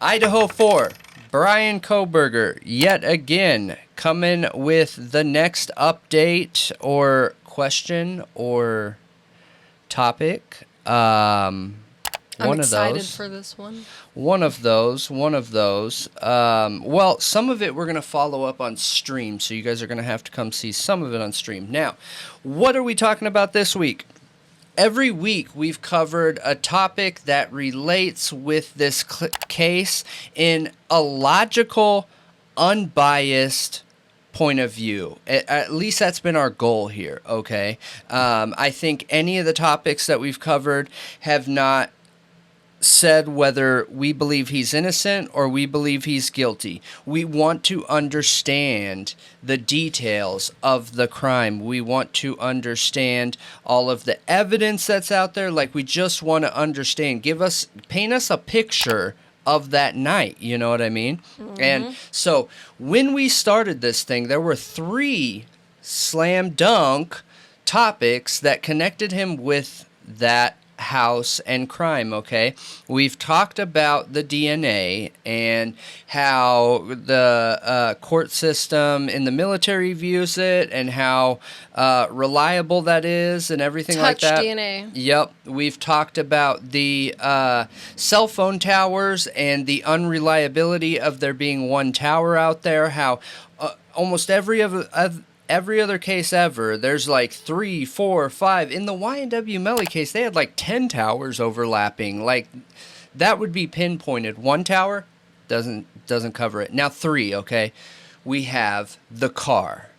Idaho 4, Bryan Kohburger, yet again, coming with the next update or question or topic. I'm excited for this one. One of those. Well, some of it we're going to follow up on stream, so you guys are going to have to come see some of it on stream. Now, what are we talking about this week? Every week we've covered a topic that relates with this case in a logical, unbiased point of view. At least that's been our goal here, okay? I think any of the topics that we've covered have not said whether we believe he's innocent or we believe he's guilty. We want to understand the details of the crime. We want to understand all of the evidence that's out there. Like, we just want to understand, paint us a picture of that night, you know what I mean? Mm-hmm. And so when we started this thing, there were 3 slam dunk topics that connected him with that house and crime, okay? We've talked about the DNA and how the court system in the military views it and how reliable that is and everything like that. Touch DNA. Yep. We've talked about the cell phone towers and the unreliability of there being one tower out there, how almost every other case ever, there's like 3, 4, 5. In the Y&W Melly case, they had like 10 towers overlapping. Like, that would be pinpointed. 1 tower doesn't cover it. Now 3, okay? We have the car.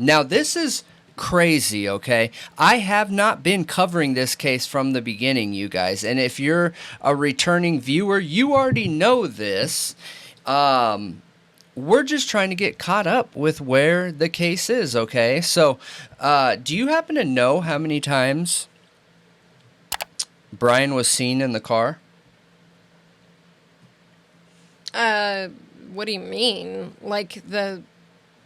Now this is crazy, okay? I have not been covering this case from the beginning, you guys. And if you're a returning viewer, you already know this. We're just trying to get caught up with where the case is, okay? So, do you happen to know how many times Bryan was seen in the car? What do you mean? Like,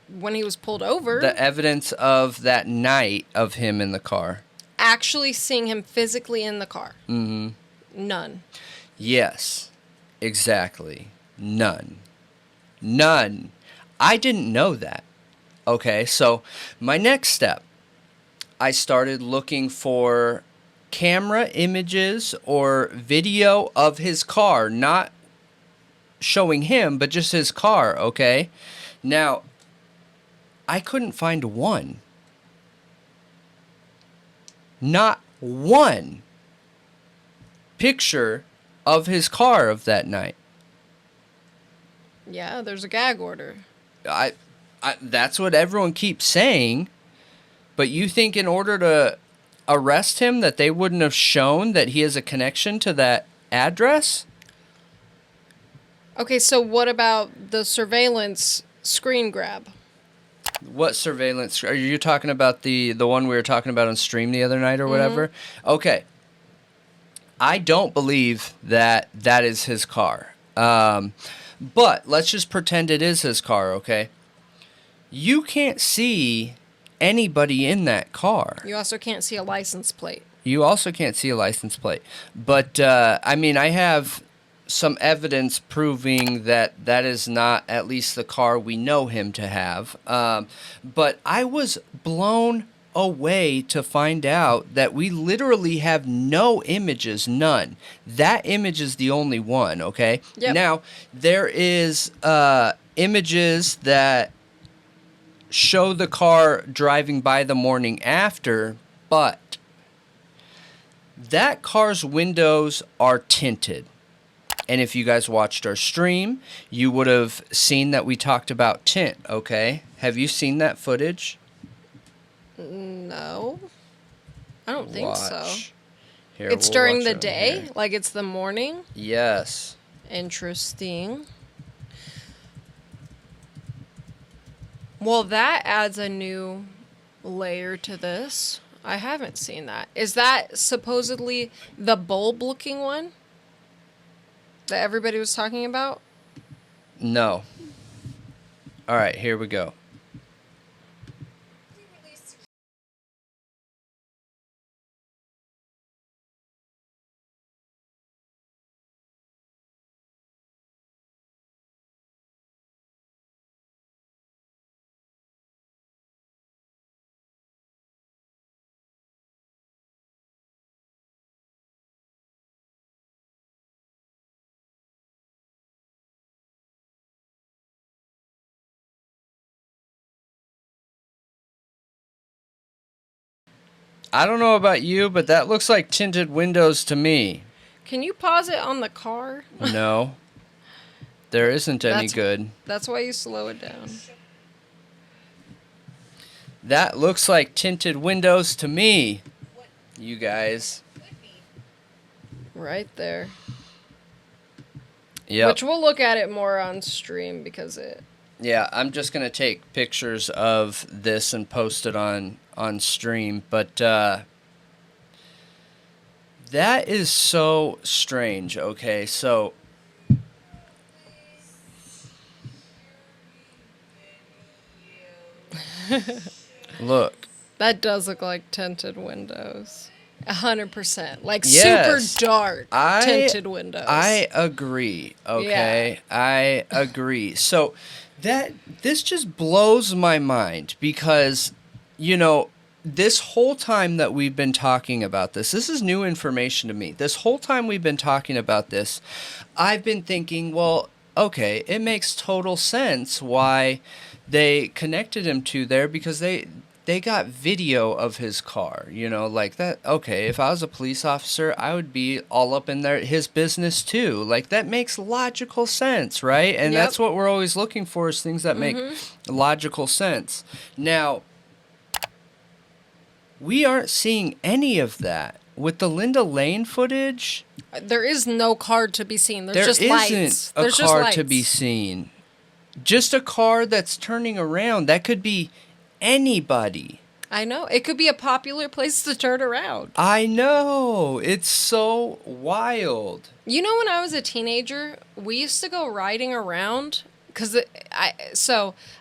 when he was pulled over? The evidence of that night of him in the car. Actually seeing him physically in the car? Mm-hmm. None. Yes, exactly. None. I didn't know that. Okay, so my next step, I started looking for camera images or video of his car, not showing him, but just his car, okay? Now, I couldn't find one. Not one picture of his car of that night. Yeah, there's a gag order. That's what everyone keeps saying. But you think in order to arrest him that they wouldn't have shown that he has a connection to that address? Okay, so what about the surveillance screen grab? What surveillance? Are you talking about the one we were talking about on stream the other night or whatever? Mm-hmm. Okay. I don't believe that is his car. But let's just pretend it is his car, okay? You can't see anybody in that car. You also can't see a license plate. But, I have some evidence proving that is not at least the car we know him to have. But I was blown away to find out that we literally have no images, none. That image is the only one, okay? Yep. Now, there is images that show the car driving by the morning after, but that car's windows are tinted. And if you guys watched our stream, you would have seen that we talked about tint, okay? Have you seen that footage? No. I don't think so. Here, it's during the day? Here. Like it's the morning? Yes. Interesting. Well, that adds a new layer to this. I haven't seen that. Is that supposedly the bulb-looking one that everybody was talking about? No. All right, here we go. I don't know about you, but that looks like tinted windows to me. Can you pause it on the car? No. There isn't any good. That's why you slow it down. That looks like tinted windows to me, you guys. Right there. Yeah. Which we'll look at it more on stream because it... Yeah, I'm just going to take pictures of this and post it on stream. But that is so strange. Okay, so... Look. That does look like tinted windows. 100%. Like Yes. super dark tinted windows. I agree. Okay. Yeah. I agree. So this just blows my mind because, you know, this whole time that we've been talking about this is new information to me. This whole time we've been talking about this, I've been thinking, well, okay, it makes total sense why they connected him to there because they got video of his car, you know, like that. Okay, if I was a police officer, I would be all up in his business too. Like that makes logical sense, right? And Yep. that's what we're always looking for is things that make logical sense. Now, we aren't seeing any of that. With the Linda Lane footage, there is no car to be seen. There's there just lights. isn't a There's just car lights. to be seen. Just a car that's turning around. That could be anybody. I know. It could be a popular place to turn around. I know. It's so wild. You know, when I was a teenager, we used to go riding around because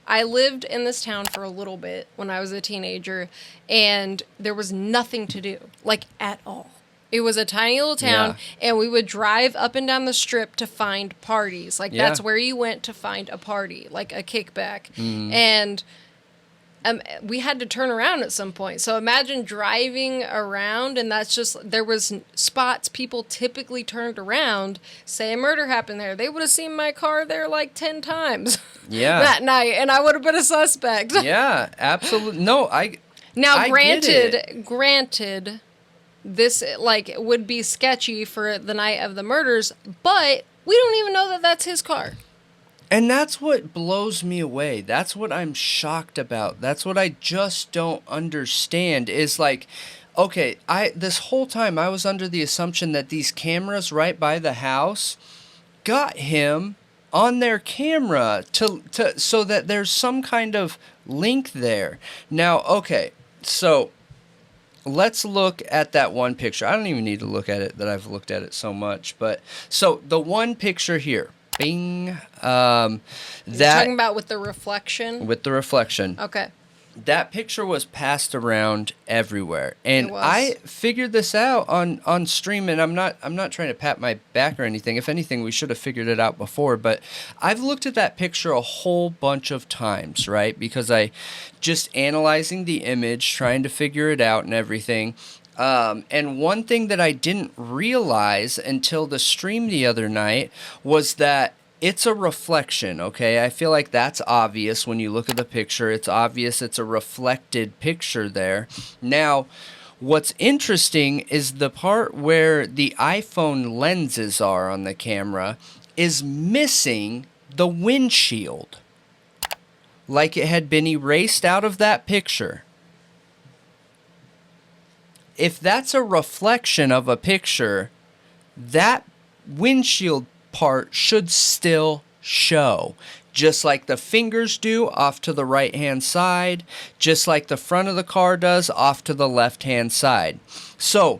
I lived in this town for a little bit when I was a teenager, and there was nothing to do, like at all. It was a tiny little town, and we would drive up and down the strip to find parties. Like that's where you went to find a party, like a kickback, and. We had to turn around at some point. So imagine driving around, and that's just, there was spots people typically turned around. Say a murder happened there. They would have seen my car there like 10 times that night, and I would have been a suspect. Yeah, absolutely. No, Now, I granted, this like would be sketchy for the night of the murders, but we don't even know that that's his car. And that's what blows me away. That's what I'm shocked about. That's what I just don't understand is like, okay, this whole time I was under the assumption that these cameras right by the house got him on their camera to so that there's some kind of link there. Now, okay, so let's look at that one picture. I don't even need to look at it that I've looked at it so much, but so the one picture here. Bing. You're talking about with the reflection? With the reflection. Okay. That picture was passed around everywhere. And It was. I figured this out on stream, and I'm not trying to pat my back or anything. If anything, we should have figured it out before, but I've looked at that picture a whole bunch of times, right? Because I just analyzing the image, trying to figure it out and everything. And one thing that I didn't realize until the stream the other night was that it's a reflection, okay? I feel like that's obvious when you look at the picture. It's obvious it's a reflected picture there. Now, what's interesting is the part where the iPhone lenses are on the camera is missing the windshield. Like it had been erased out of that picture. If that's a reflection of a picture, that windshield part should still show. Just like the fingers do off to the right-hand side, just like the front of the car does off to the left-hand side. So,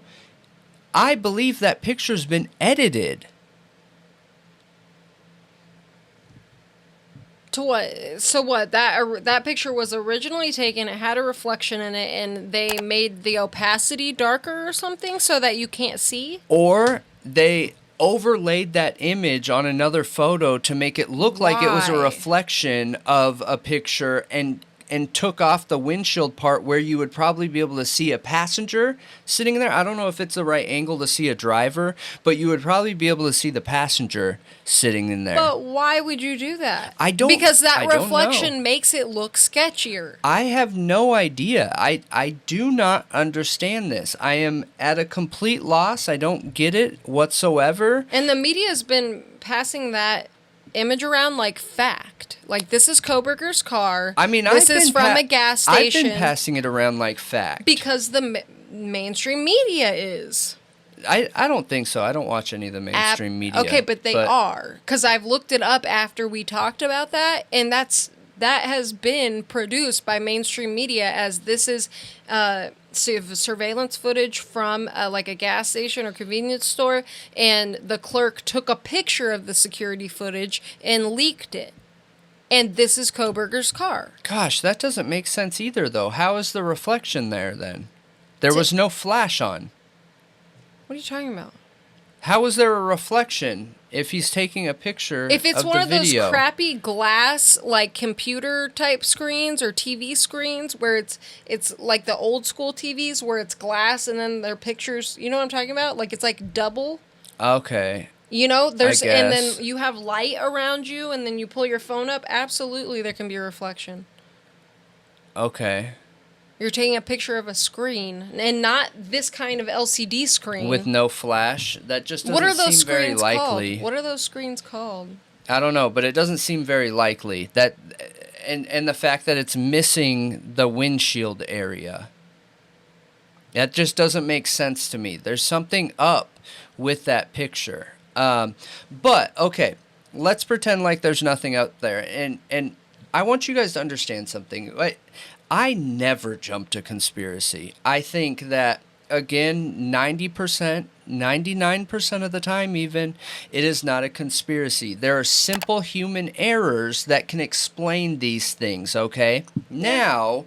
I believe that picture's been edited. To what? So what? That picture was originally taken. It had a reflection in it, and they made the opacity darker or something so that you can't see. Or they overlaid that image on another photo to make it look like it was a Why? reflection of a picture and and took off the windshield part where you would probably be able to see a passenger sitting there. I don't know if it's the right angle to see a driver, but you would probably be able to see the passenger sitting in there. But why would you do that? I Because that don't know. reflection makes it look sketchier. I have no idea. I do not understand this. I am at a complete loss. I don't get it whatsoever. And the media has been passing that image around like fact. Like, this is Kohburger's car. I mean, this is from a gas station. I've been passing it around like fact. Because the mainstream media is. I don't think so. I don't watch any of the mainstream media. Okay, but they are. Because I've looked it up after we talked about that, and that has been produced by mainstream media as this is surveillance footage from like a gas station or convenience store, and the clerk took a picture of the security footage and leaked it. And this is Kohburger's car. Gosh, that doesn't make sense either, though. How is the reflection there, then? There was no flash on. What are you talking about? How is there a reflection if he's taking a picture If it's of one the of those video? crappy glass, like, computer type screens or TV screens where it's like the old school TVs where it's glass and then their pictures, you know what I'm talking about? Like, it's like double. Okay. You know, and guess. then you have light around you and then you pull your phone up. Absolutely, there can be a reflection. Okay. You're taking a picture of a screen and not this kind of LCD screen. With no flash? That just What are doesn't those seem very screens likely. called? What are those screens called? I don't know, but it doesn't seem very likely. That and the fact that it's missing the windshield area. That just doesn't make sense to me. There's something up with that picture. But, okay, let's pretend like there's nothing out there. And I want you guys to understand something. I never jump to conspiracy. I think that, again, 90%, 99% of the time even, it is not a conspiracy. There are simple human errors that can explain these things, okay? Now,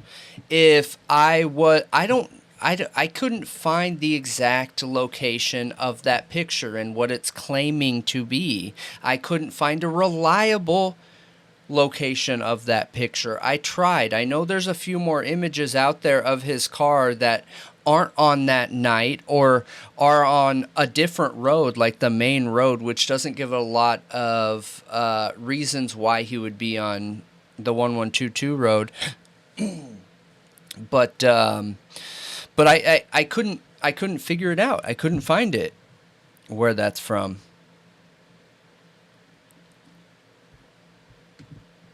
if I couldn't find the exact location of that picture and what it's claiming to be. I couldn't find a reliable location of that picture. I tried. I know there's a few more images out there of his car that aren't on that night or are on a different road, like the main road, which doesn't give a lot of reasons why he would be on the 1122 road. But I couldn't figure it out. I couldn't find it where that's from.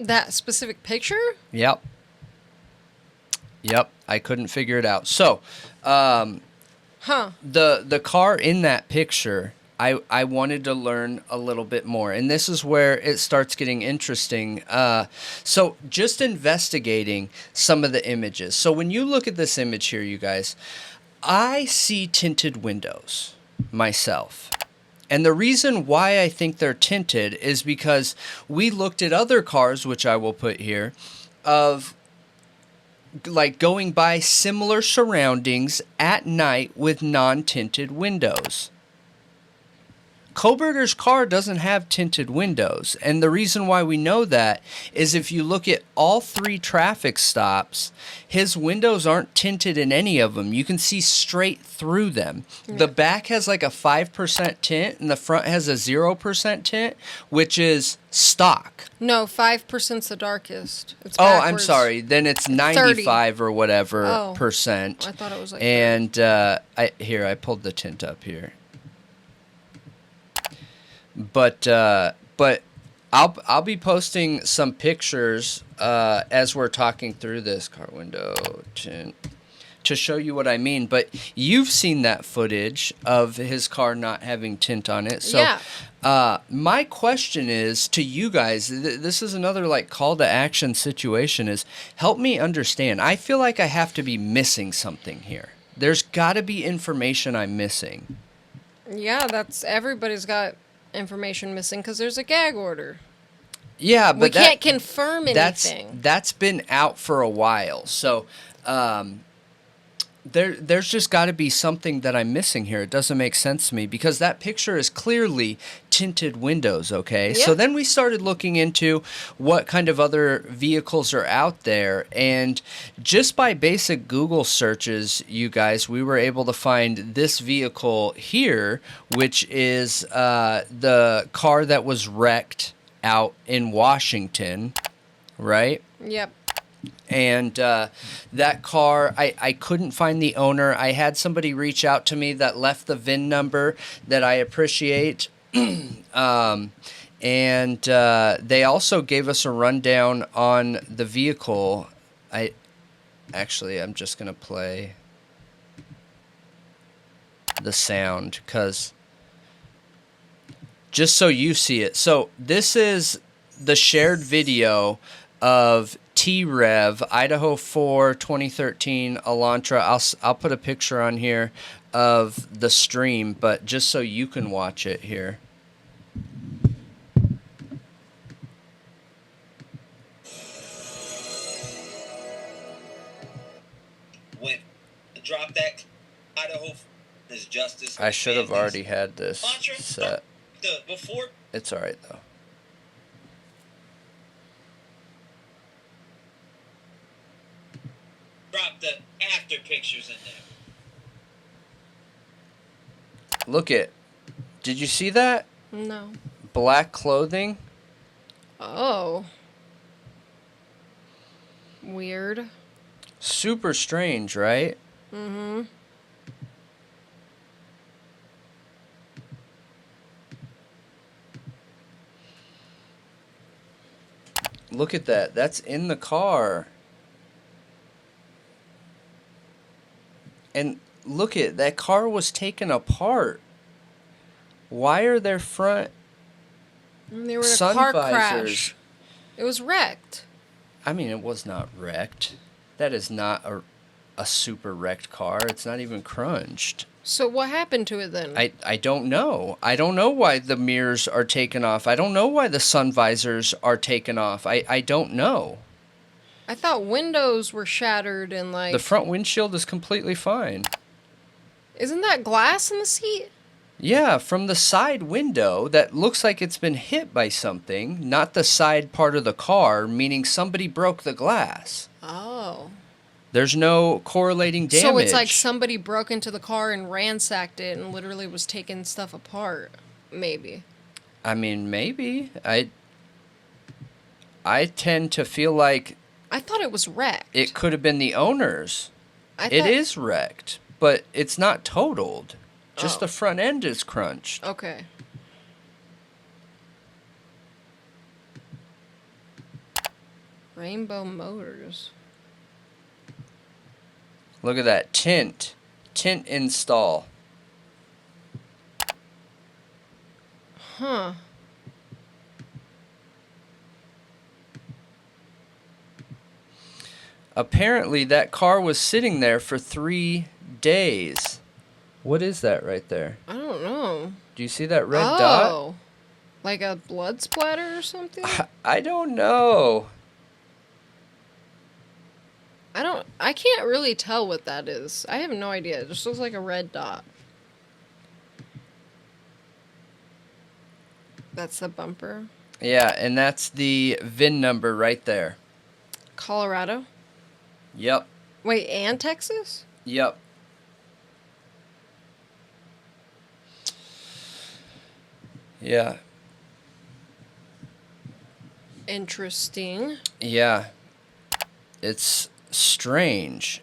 That specific picture? Yep. I couldn't figure it out. So, the car in that picture, I wanted to learn a little bit more, and this is where it starts getting interesting. So just investigating some of the images. So when you look at this image here, you guys, I see tinted windows myself. And the reason why I think they're tinted is because we looked at other cars, which I will put here, of like going by similar surroundings at night with non-tinted windows. Kohburger's car doesn't have tinted windows, and the reason why we know that is if you look at all 3 traffic stops, his windows aren't tinted in any of them. You can see straight through them. Yeah. The back has like a 5% tint, and the front has a 0% tint, which is stock. No, 5%'s the darkest. It's backwards. Oh, I'm sorry. Then it's 95 or whatever percent. I thought it was like and I pulled the tint up here. But I'll be posting some pictures as we're talking through this car window tint to show you what I mean. But you've seen that footage of his car not having tint on it. So yeah. My question is to you guys, this is another like call to action situation, is help me understand. I feel like I have to be missing something here. There's got to be information I'm missing. Yeah, everybody's got information missing because there's a gag order. Yeah, but we can't confirm anything. That's been out for a while. So There's just got to be something that I'm missing here. It doesn't make sense to me because that picture is clearly tinted windows, okay? Yeah. So then we started looking into what kind of other vehicles are out there, and just by basic Google searches, you guys, we were able to find this vehicle here, which is the car that was wrecked out in Washington, right? Yep. And that car, I couldn't find the owner. I had somebody reach out to me that left the VIN number that I appreciate. And they also gave us a rundown on the vehicle. I'm just going to play the sound because just so you see it. So this is the shared video of T-Rev, Idaho 4, 2013 Elantra. I'll put a picture on here of the stream, but just so you can watch it here. When drop that Idaho is justice. I should have already had this set. Before It's all right though. drop the after pictures in there. Look it. Did you see that? No. Black clothing. Oh. Weird. Super strange, right? Mm-hmm. Look at that. That's in the car. And look at that car was taken apart. Why are there front And they were in a sun car visors? crash. It was wrecked. I mean, it was not wrecked. That is not a super wrecked car. It's not even crunched. So what happened to it then? I don't know. I don't know why the mirrors are taken off. I don't know why the sun visors are taken off. I don't know. I thought windows were shattered and like... The front windshield is completely fine. Isn't that glass in the seat? Yeah, from the side window that looks like it's been hit by something, not the side part of the car, meaning somebody broke the glass. Oh. There's no correlating damage. So it's like somebody broke into the car and ransacked it and literally was taking stuff apart. Maybe. I mean, maybe. I tend to feel like I thought it was wrecked. it could have been the owner's. It is wrecked, but it's not totaled. Just the front end is crunched. Okay. Rainbow Motors. Look at that. Tint install. Huh. Apparently, that car was sitting there for 3 days. What is that right there? I don't know. Do you see that red dot? Oh. Like a blood splatter or something? I don't know. I can't really tell what that is. I have no idea. It just looks like a red dot. That's the bumper. Yeah, and that's the VIN number right there. Colorado? Yep. Wait, and Texas? Yep. Yeah. Interesting. Yeah. It's strange.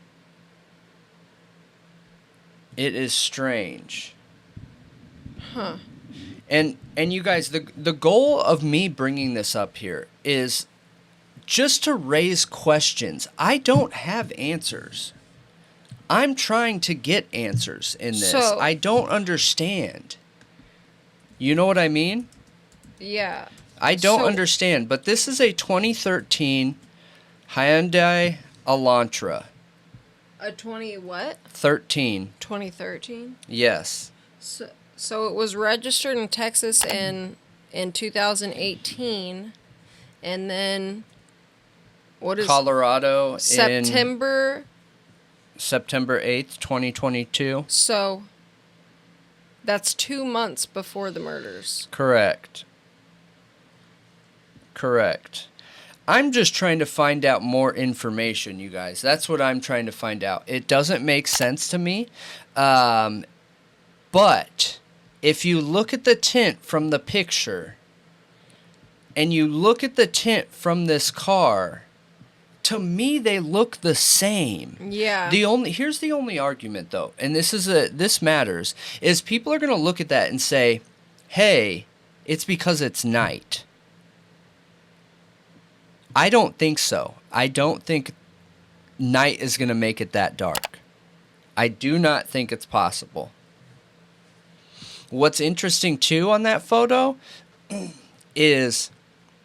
It is strange. Huh. And you guys, the goal of me bringing this up here is just to raise questions. I don't have answers. I'm trying to get answers in this. So- I don't understand. You know what I mean? Yeah. I don't So- understand, but this is a 2013 Hyundai Elantra. A 20 what? 13. 2013? Yes. So it was registered in Texas in 2018, and then what is Colorado in September September 8th, 2022. So that's 2 months before the murders. Correct. I'm just trying to find out more information, you guys. That's what I'm trying to find out. It doesn't make sense to me. But if you look at the tint from the picture and you look at the tint from this car, to me they look the same. Yeah. Here's the only argument though, and this matters, is people are going to look at that and say, "Hey, it's because it's night." I don't think so. I don't think night is going to make it that dark. I do not think it's possible. What's interesting too on that photo is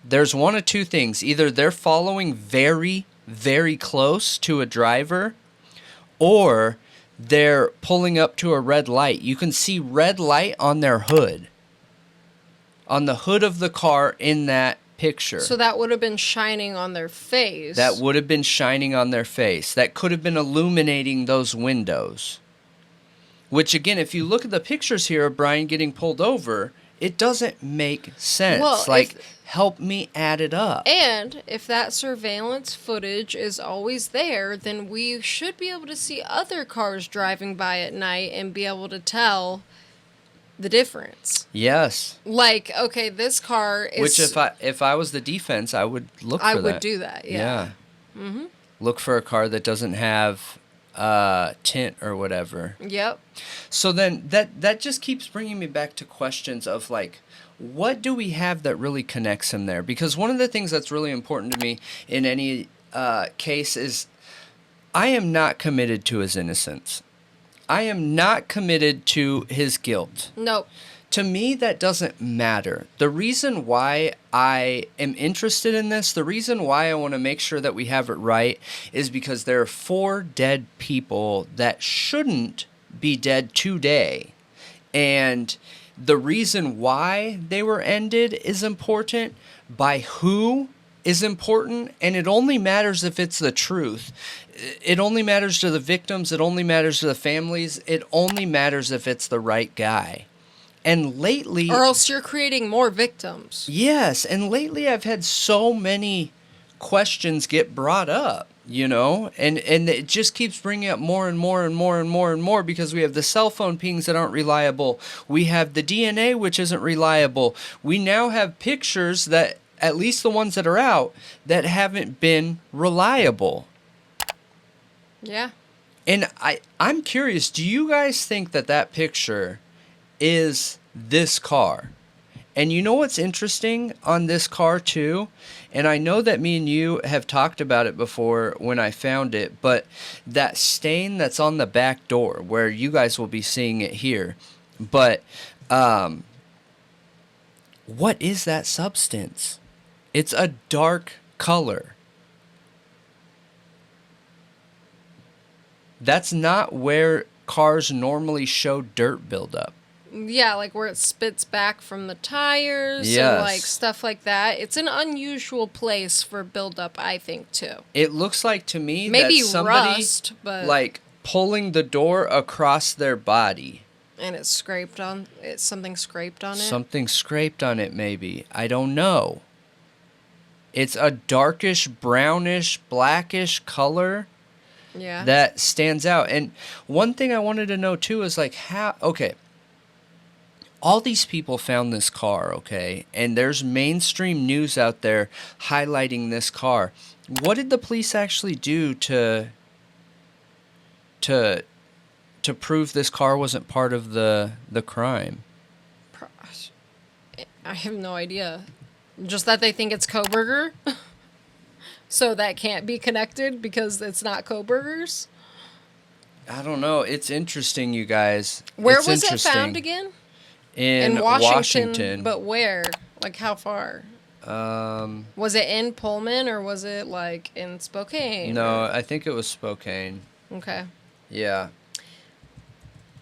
there's one of two things. Either they're following very, very close to a driver, or they're pulling up to a red light. You can see red light on their hood. On the hood of the car in that picture. So that would have been shining on their face. That would have been shining on their face. That could have been illuminating those windows. Which, again, if you look at the pictures here of Bryan getting pulled over, it doesn't make sense. Well, help me add it up. And if that surveillance footage is always there, then we should be able to see other cars driving by at night and be able to tell the difference. Yes. Like, okay, this car is... Which, if I was the defense, I would look for that. I would do that, yeah. Mm-hmm. Look for a car that doesn't have tint or whatever. Yep. So then that just keeps bringing me back to questions of, like, what do we have that really connects him there? Because one of the things that's really important to me in any case is I am not committed to his innocence. I am not committed to his guilt. Nope. To me, that doesn't matter. The reason why I am interested in this, the reason why I want to make sure that we have it right, is because there are 4 dead people that shouldn't be dead today. And the reason why they were ended is important. By who is important, and it only matters if it's the truth. It only matters to the victims. It only matters to the families. It only matters if it's the right guy. And lately... Or else you're creating more victims. Yes, and lately I've had so many questions get brought up, you know? And it just keeps bringing up more and more and more and more and more because we have the cell phone pings that aren't reliable. We have the DNA, which isn't reliable. We now have pictures that, at least the ones that are out, that haven't been reliable. Yeah. And I'm curious, do you guys think that picture is this car? And you know what's interesting on this car too? And I know that me and you have talked about it before when I found it, but that stain that's on the back door, where you guys will be seeing it here. But what is that substance? It's a dark color. That's not where cars normally show dirt buildup. Yeah, like where it spits back from the tires Yes. and like stuff like that. It's an unusual place for buildup, I think, too. It looks like to me Maybe that somebody rust, but like pulling the door across their body. and it's scraped on. It's something scraped on it. Something scraped on it, maybe. I don't know. It's a darkish, brownish, blackish color. Yeah. That stands out. And one thing I wanted to know too is like how, okay, all these people found this car, okay, and there's mainstream news out there highlighting this car. What did the police actually do to prove this car wasn't part of the crime? I have no idea. Just that they think it's Kohburger. So that can't be connected because it's not Kohburgers? I don't know. It's interesting, you guys. Where it's was it interesting. found again? In Washington. But where? Like how far? Was it in Pullman or was it like in Spokane? No, I think it was Spokane. Okay. Yeah.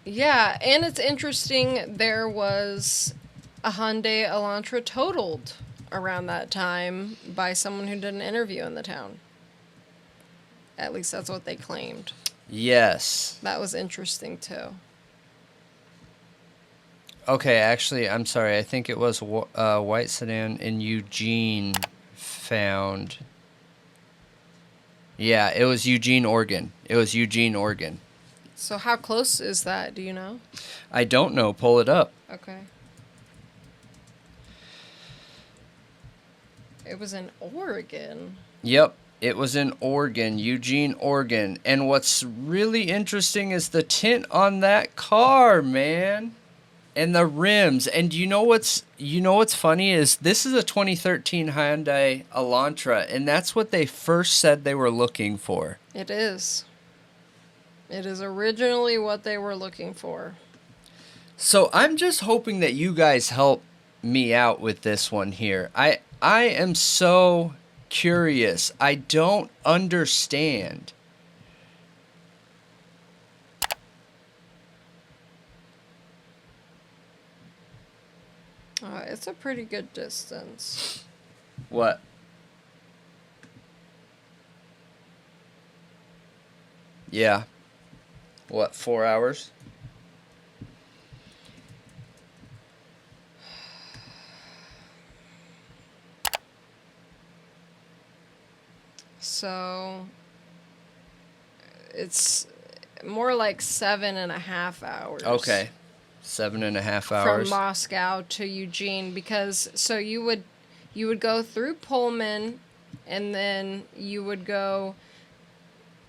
Yeah, and it's interesting, there was a Hyundai Elantra totaled around that time by someone who did an interview in the town. At least that's what they claimed. Yes. That was interesting too. Okay, actually, I'm sorry. I think it was white sedan in Eugene found. Yeah, it was Eugene, Oregon. It was Eugene, Oregon. So how close is that? Do you know? I don't know. Pull it up. Okay. It was in Oregon. Yep, it was in Oregon, Eugene, Oregon. And what's really interesting is the tint on that car, man. And the rims. And you know what's funny is this is a 2013 Hyundai Elantra, and that's what they first said they were looking for. It is. It is originally what they were looking for. So I'm just hoping that you guys help me out with this one here. I am so curious. I don't understand. It's a pretty good distance. What? Yeah. What, 4 hours? So it's more like 7.5 hours. Okay. 7.5 hours. From Moscow to Eugene, because so you would go through Pullman, and then you would go,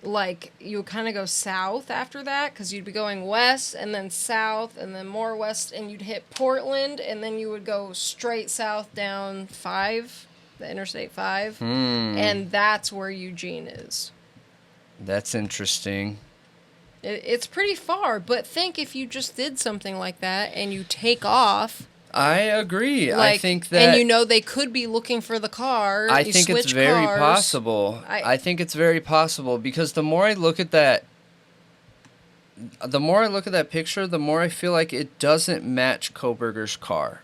like, you would kind of go south after that, because you'd be going west and then south and then more west, and you'd hit Portland, and then you would go straight south down 5, the Interstate 5, and that's where Eugene is. That's interesting. It's pretty far, but think if you just did something like that and you take off. I agree. Like, I think that... And you know they could be looking for the car. I think it's very possible. I think it's very possible, because the more I look at that... The more I look at that picture, the more I feel like it doesn't match Kohburger's car.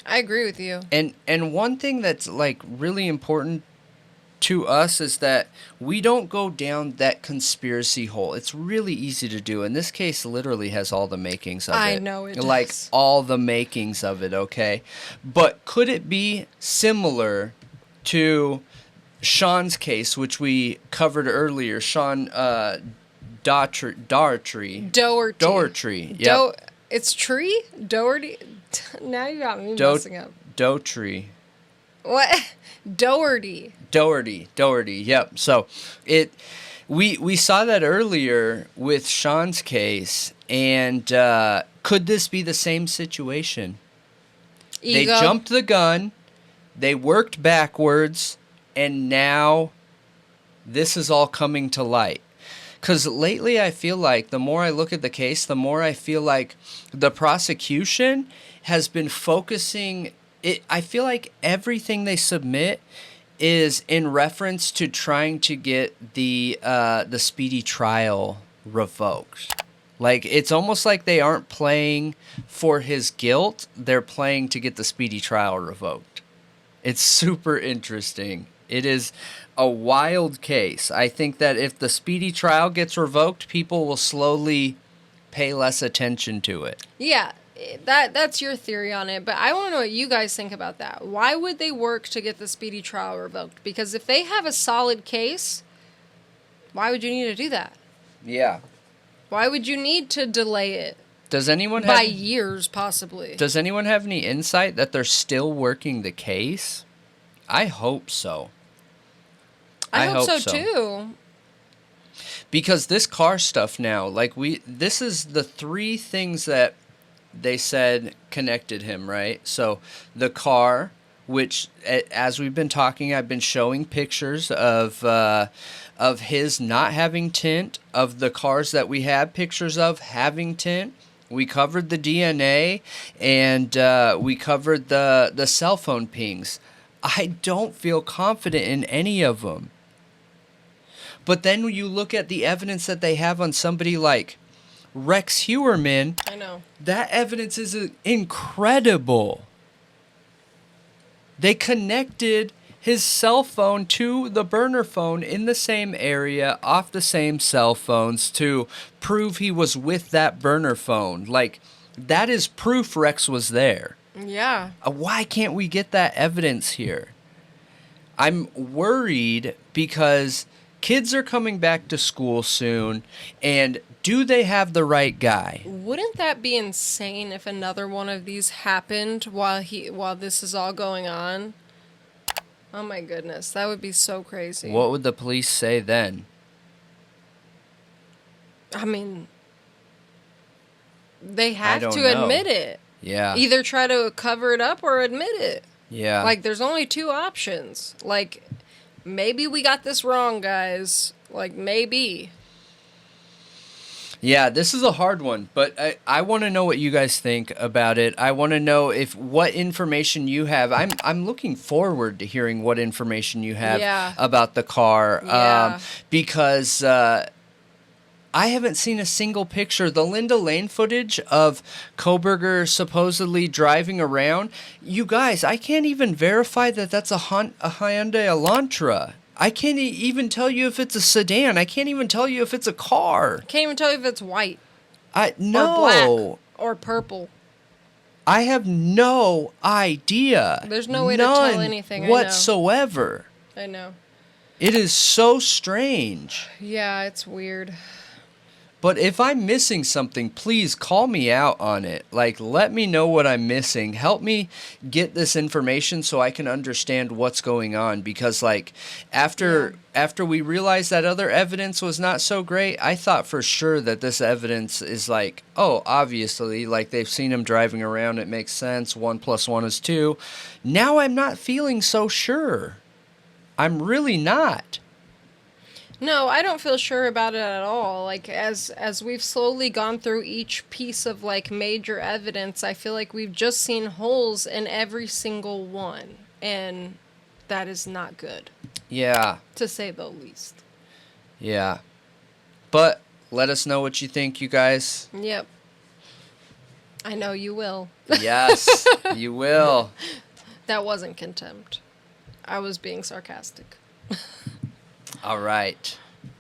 I agree with you. And one thing that's, like, really important to us is that we don't go down that conspiracy hole. It's really easy to do. And this case literally has all the makings of it. I know it does. Like, all the makings of it, okay? But could it be similar to Sean's case, which we covered earlier? Sean Doherty. Yep. It's Tree? Doherty? Now you got me messing up. Doherty. What? Doherty. Yep. So we saw that earlier with Sean's case, and could this be the same situation? Ego. They jumped the gun, they worked backwards, and now this is all coming to light. Because lately I feel like the more I look at the case, the more I feel like the prosecution has been focusing... I feel like everything they submit is in reference to trying to get the speedy trial revoked. Like, it's almost like they aren't playing for his guilt. They're playing to get the speedy trial revoked. It's super interesting. It is a wild case. I think that if the speedy trial gets revoked, people will slowly pay less attention to it. Yeah. That's your theory on it, but I want to know what you guys think about that. Why would they work to get the speedy trial revoked? Because if they have a solid case, why would you need to do that? Yeah. Why would you need to delay it? Does anyone by years, possibly? Does anyone have any insight that they're still working the case? I hope so. I hope so too. Because this car stuff now, like this is the 3 things that they said connected him, right? So the car, which, as we've been talking, I've been showing pictures of his not having tint, of the cars that we have pictures of having tint. We covered the DNA, and we covered the cell phone pings. I don't feel confident in any of them. But then when you look at the evidence that they have on somebody like Rex Hewerman, I know. That evidence is incredible. They connected his cell phone to the burner phone in the same area, off the same cell phones, to prove he was with that burner phone. Like, that is proof Rex was there. Yeah. Why can't we get that evidence here? I'm worried because kids are coming back to school soon, and do they have the right guy? Wouldn't that be insane if another one of these happened while this is all going on? Oh my goodness, that would be so crazy. What would the police say then? I mean, they I have don't to know. admit it. Yeah. Either try to cover it up or admit it. Yeah. Like, there's only two options. Like, maybe we got this wrong, guys. Like, maybe. Yeah, this is a hard one, but I want to know what you guys think about it. I want to know what information you have. I'm looking forward to hearing what information you have about the car, because I haven't seen a single picture. The Linda Lane footage of Kohburger supposedly driving around. You guys, I can't even verify that that's a Hyundai Elantra. I can't even tell you if it's a sedan. I can't even tell you if it's a car. Can't even tell you if it's white. No. Or black. Or purple. I have no idea. There's no way to tell anything. Whatsoever. I know. It is so strange. Yeah, it's weird. But if I'm missing something, please call me out on it. Like, let me know what I'm missing. Help me get this information so I can understand what's going on. Because, like, after we realized that other evidence was not so great, I thought for sure that this evidence is like, oh, obviously, like, they've seen him driving around. It makes sense. 1 + 1 is 2. Now I'm not feeling so sure. I'm really not. No, I don't feel sure about it at all. Like, as we've slowly gone through each piece of, like, major evidence, I feel like we've just seen holes in every single one. And that is not good. Yeah. To say the least. Yeah. But let us know what you think, you guys. Yep. I know you will. Yes, you will. That wasn't contempt. I was being sarcastic. All right.